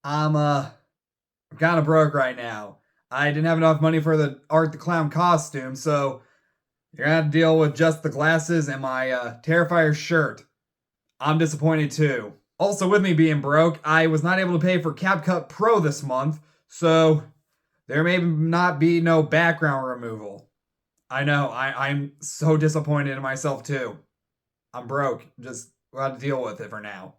I'm kind of broke right now. I didn't have enough money for the Art the Clown costume, so you're gonna have to deal with just the glasses and my Terrifier shirt. I'm disappointed too. Also, with me being broke, I was not able to pay for CapCut Pro this month, so there may not be no background removal. I know, I'm so disappointed in myself too. I'm broke. Just got to deal with it for now.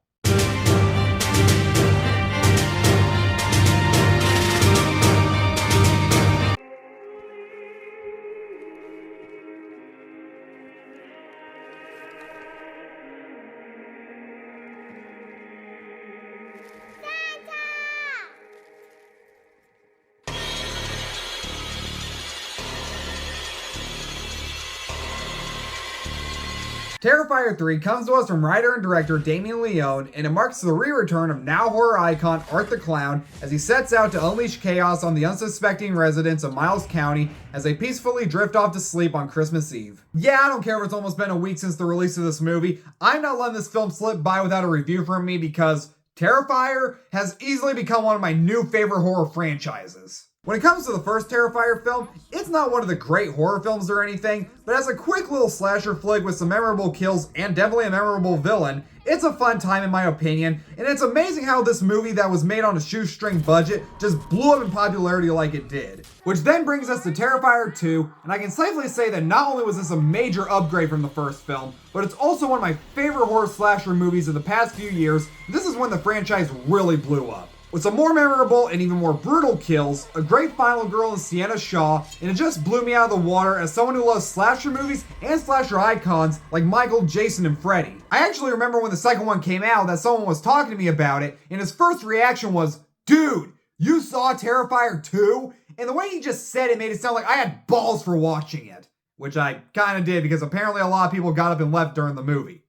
Terrifier 3 comes to us from writer and director Damien Leone, and it marks the re-return of now horror icon Art the Clown as he sets out to unleash chaos on the unsuspecting residents of Miles County as they peacefully drift off to sleep on Christmas Eve. Yeah, I don't care if it's almost been a week since the release of this movie, I'm not letting this film slip by without a review from me because Terrifier has easily become one of my new favorite horror franchises. When it comes to the first Terrifier film, it's not one of the great horror films or anything, but as a quick little slasher flick with some memorable kills and definitely a memorable villain, it's a fun time in my opinion, and it's amazing how this movie that was made on a shoestring budget just blew up in popularity like it did. Which then brings us to Terrifier 2, and I can safely say that not only was this a major upgrade from the first film, but it's also one of my favorite horror slasher movies of the past few years, and this is when the franchise really blew up. With some more memorable and even more brutal kills, a great final girl in Sienna Shaw, and it just blew me out of the water as someone who loves slasher movies and slasher icons like Michael, Jason, and Freddy. I actually remember when the second one came out that someone was talking to me about it, and his first reaction was, "Dude, you saw Terrifier 2?" And the way he just said it made it sound like I had balls for watching it. Which I kinda did because apparently a lot of people got up and left during the movie.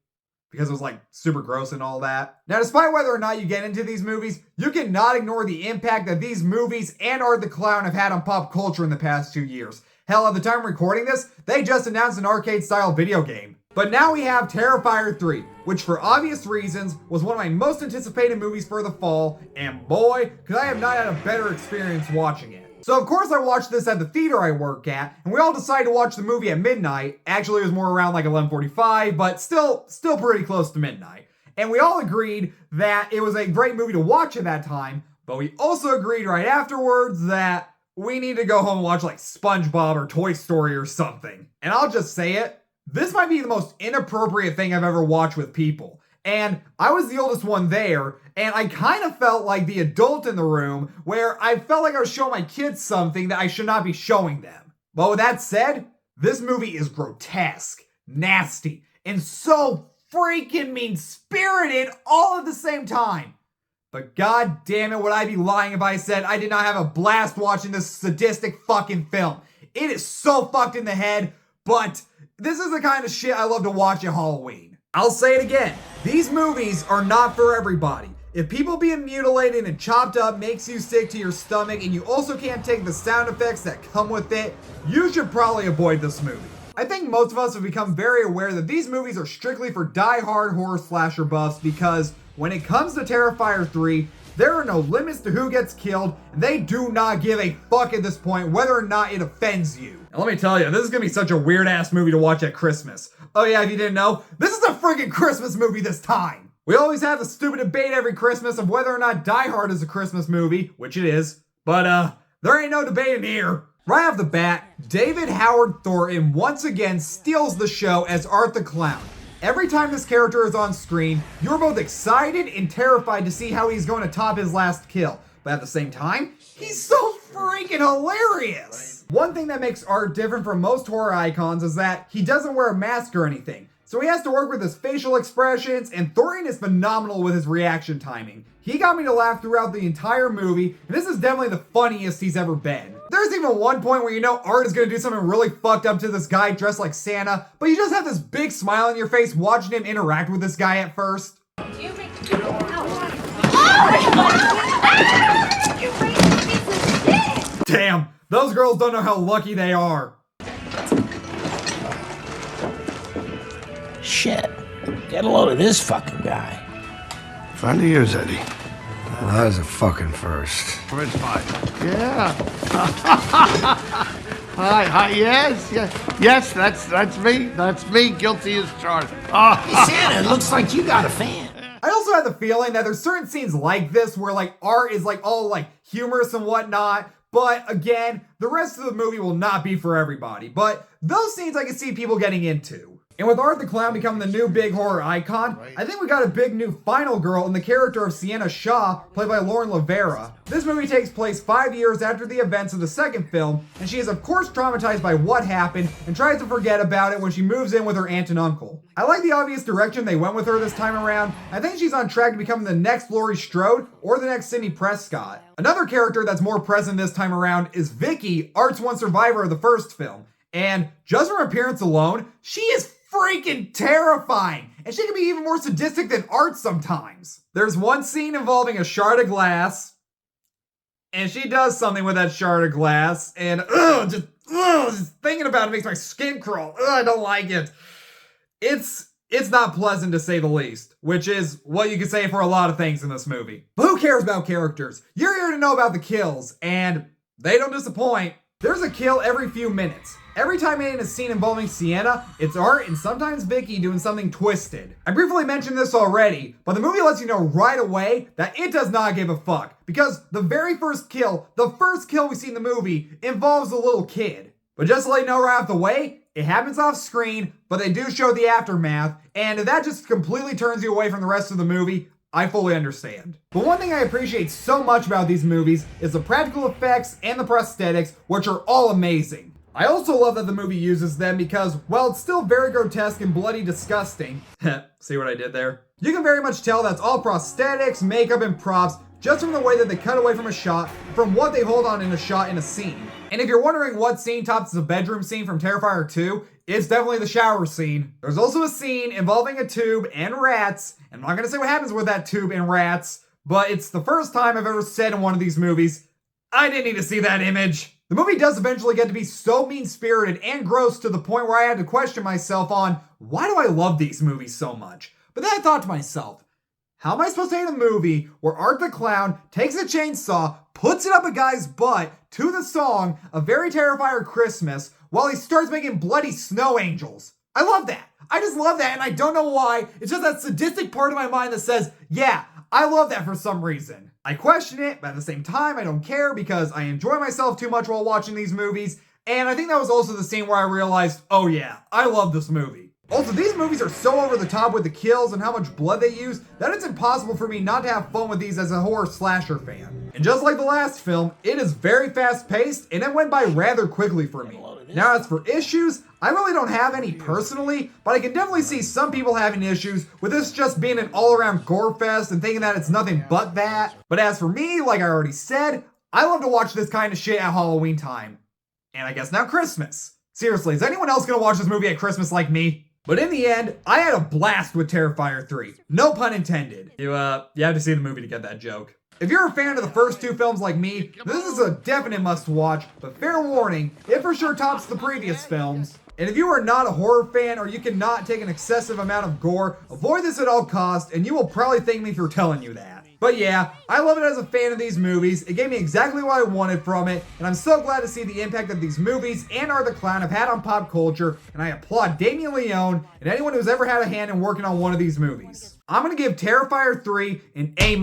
Because it was like super gross and all that. Now, despite whether or not you get into these movies, you cannot ignore the impact that these movies and Art the Clown have had on pop culture in the past 2 years. Hell, at the time of recording this, they just announced an arcade-style video game. But now we have Terrifier 3, which for obvious reasons was one of my most anticipated movies for the fall, and boy, could I have not had a better experience watching it. So of course I watched this at the theater I work at, and we all decided to watch the movie at midnight. Actually, it was more around like 11:45, but still pretty close to midnight. And we all agreed that it was a great movie to watch at that time, but we also agreed right afterwards that we need to go home and watch like SpongeBob or Toy Story or something. And I'll just say it, this might be the most inappropriate thing I've ever watched with people. And I was the oldest one there, and I kind of felt like the adult in the room, where I felt like I was showing my kids something that I should not be showing them. But with that said, this movie is grotesque, nasty, and so freaking mean-spirited all at the same time. But god damn it, would I be lying if I said I did not have a blast watching this sadistic fucking film. It is so fucked in the head, but this is the kind of shit I love to watch at Halloween. I'll say it again, these movies are not for everybody. If people being mutilated and chopped up makes you sick to your stomach and you also can't take the sound effects that come with it, you should probably avoid this movie. I think most of us have become very aware that these movies are strictly for die-hard horror slasher buffs because when it comes to Terrifier 3, there are no limits to who gets killed, and they do not give a fuck at this point whether or not it offends you. And let me tell you, this is gonna be such a weird-ass movie to watch at Christmas. Oh yeah, if you didn't know, this is a freaking Christmas movie this time! We always have the stupid debate every Christmas of whether or not Die Hard is a Christmas movie, which it is, but there ain't no debate in here. Right off the bat, David Howard Thornton once again steals the show as Art the Clown. Every time this character is on screen, you're both excited and terrified to see how he's going to top his last kill. But at the same time, he's so freaking hilarious! One thing that makes Art different from most horror icons is that he doesn't wear a mask or anything. So he has to work with his facial expressions, and Thornton is phenomenal with his reaction timing. He got me to laugh throughout the entire movie, and this is definitely the funniest he's ever been. There's even one point where you know Art is gonna do something really fucked up to this guy dressed like Santa, but you just have this big smile on your face watching him interact with this guy at first. Damn, those girls don't know how lucky they are. Shit, get a load of this fucking guy. Friend of yours, Eddie. Well, that was a fucking first. It's fine. Yeah. Hi, yes, that's me. That's me, guilty as charged. Hey, Santa, it looks like you got a fan. I also have the feeling that there's certain scenes like this where like art is like all like humorous and whatnot, but again, the rest of the movie will not be for everybody. But those scenes I can see people getting into. And with Art the Clown becoming the new big horror icon, I think we got a big new final girl in the character of Sienna Shaw, played by Lauren LaVera. This movie takes place 5 years after the events of the second film, and she is of course traumatized by what happened and tries to forget about it when she moves in with her aunt and uncle. I like the obvious direction they went with her this time around. I think she's on track to become the next Laurie Strode or the next Sidney Prescott. Another character that's more present this time around is Vicky, Art's one survivor of the first film. And just from her appearance alone, she is freaking terrifying, and she can be even more sadistic than Art sometimes. There's one scene involving a shard of glass, and she does something with that shard of glass, and just thinking about it makes my skin crawl. I don't like it. It's not pleasant to say the least, which is what you can say for a lot of things in this movie. But who cares about characters? You're here to know about the kills, and they don't disappoint. There's a kill every few minutes. Every time in a scene involving Sienna, it's Art and sometimes Vicky doing something twisted. I briefly mentioned this already, but the movie lets you know right away that it does not give a fuck, because the very first kill, the first kill we see in the movie, involves a little kid. But just to let you know right off the way, it happens off screen, but they do show the aftermath, and if that just completely turns you away from the rest of the movie, I fully understand. But one thing I appreciate so much about these movies is the practical effects and the prosthetics, which are all amazing. I also love that the movie uses them because, while it's still very grotesque and bloody disgusting, see what I did there? You can very much tell that's all prosthetics, makeup, and props just from the way that they cut away from a shot, from what they hold on in a shot in a scene. And if you're wondering what scene tops the bedroom scene from Terrifier 2, it's definitely the shower scene. There's also a scene involving a tube and rats, and I'm not gonna say what happens with that tube and rats, but it's the first time I've ever said in one of these movies, I didn't need to see that image. The movie does eventually get to be so mean-spirited and gross to the point where I had to question myself on, why do I love these movies so much? But then I thought to myself, how am I supposed to hate a movie where Art the Clown takes a chainsaw, puts it up a guy's butt to the song A Very Terrifier Christmas while he starts making bloody snow angels? I love that. I just love that, and I don't know why. It's just that sadistic part of my mind that says, yeah, I love that for some reason. I question it, but at the same time, I don't care because I enjoy myself too much while watching these movies, and I think that was also the scene where I realized, oh yeah, I love this movie. Also, these movies are so over the top with the kills and how much blood they use that it's impossible for me not to have fun with these as a horror slasher fan. And just like the last film, it is very fast paced and it went by rather quickly for me. Now as for issues, I really don't have any personally, but I can definitely see some people having issues with this just being an all-around gore fest and thinking that it's nothing but that. But as for me, like I already said, I love to watch this kind of shit at Halloween time. And I guess now Christmas. Seriously, is anyone else gonna watch this movie at Christmas like me? But in the end, I had a blast with Terrifier 3. No pun intended. You have to see the movie to get that joke. If you're a fan of the first two films like me, this is a definite must-watch, but fair warning, it for sure tops the previous films. And if you are not a horror fan or you cannot take an excessive amount of gore, avoid this at all costs, and you will probably thank me for telling you that. But yeah, I love it as a fan of these movies. It gave me exactly what I wanted from it, and I'm so glad to see the impact that these movies and Art the Clown have had on pop culture, and I applaud Damien Leone and anyone who's ever had a hand in working on one of these movies. I'm gonna give Terrifier 3 an A-.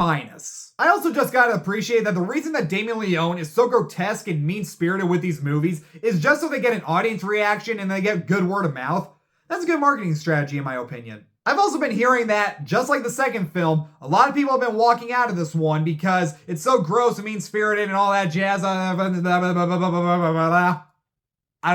I also just gotta appreciate that the reason that Damien Leone is so grotesque and mean-spirited with these movies is just so they get an audience reaction and they get good word of mouth. That's a good marketing strategy in my opinion. I've also been hearing that, just like the second film, a lot of people have been walking out of this one because it's so gross and mean-spirited and all that jazz. I don't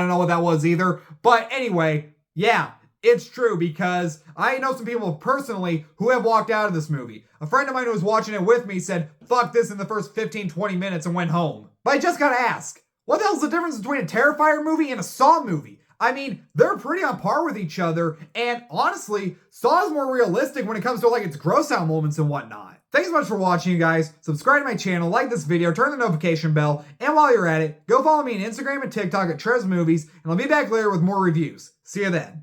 know what that was either. But anyway, yeah, it's true because I know some people personally who have walked out of this movie. A friend of mine who was watching it with me said, fuck this in the first 15-20 minutes and went home. But I just gotta ask, what the hell's the difference between a Terrifier movie and a Saw movie? I mean, they're pretty on par with each other, and honestly, Saw is more realistic when it comes to like its gross out moments and whatnot. Thanks so much for watching, you guys. Subscribe to my channel, like this video, turn the notification bell, and while you're at it, go follow me on Instagram and TikTok at Trev's Movies, and I'll be back later with more reviews. See you then.